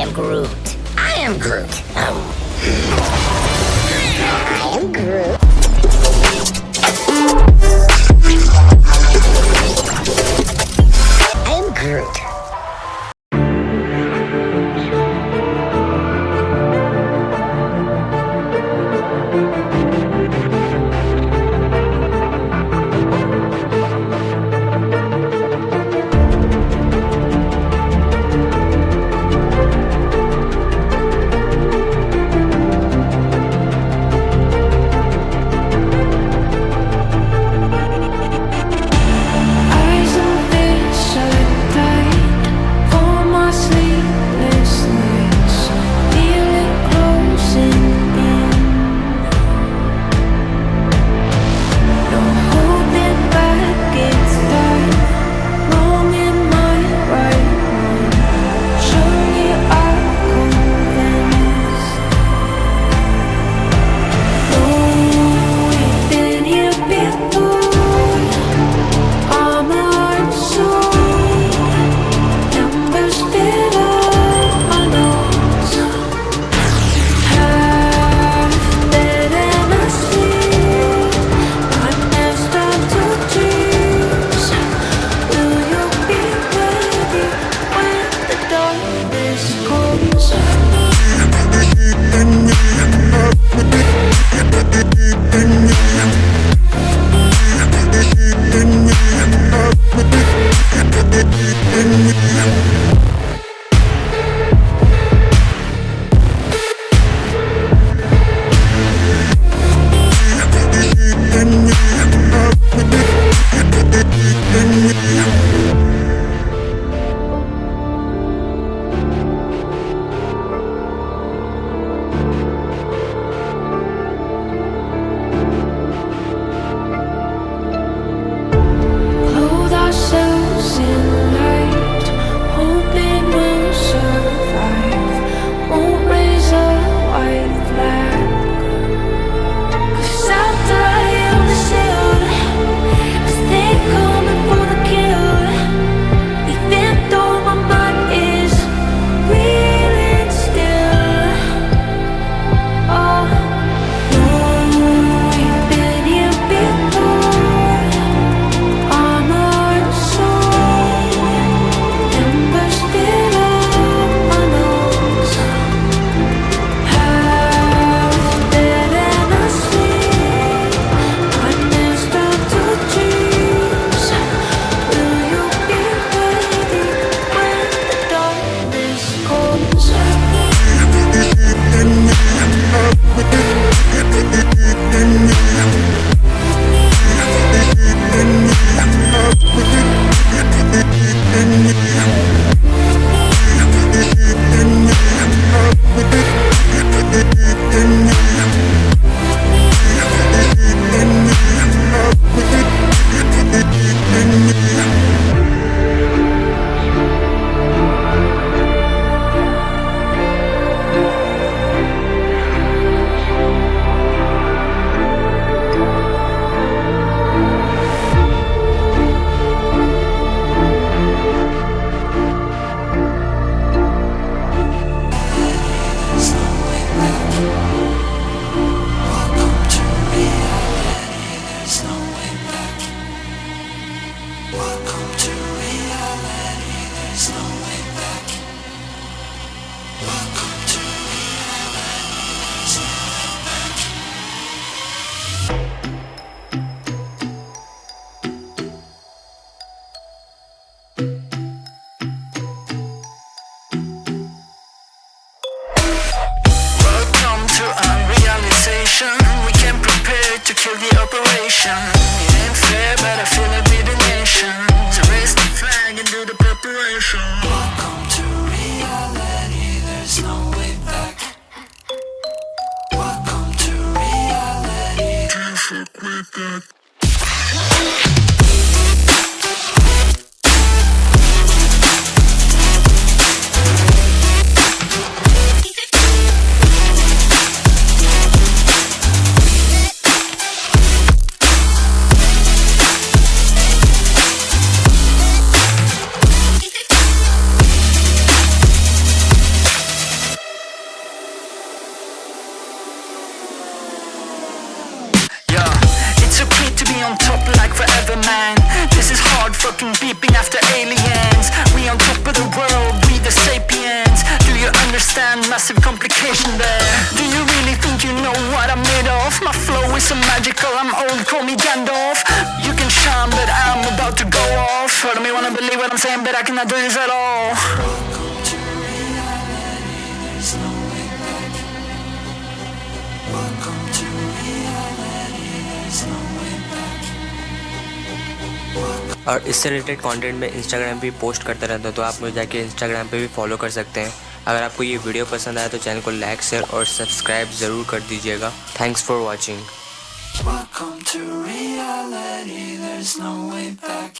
am Groot. I am Groot. I am Groot. I am Groot. game, but I cannot do this at all. और इससे related content में Instagram पे post करता रहता हूँ, तो आप मुझे जाके इंस्टाग्राम पे भी फॉलो कर सकते हैं। अगर आपको ये वीडियो पसंद आया तो चैनल को लाइक, शेयर और सब्सक्राइब ज़रूर कर दीजिएगा। Thanks for watching. Welcome to reality, there's no way back.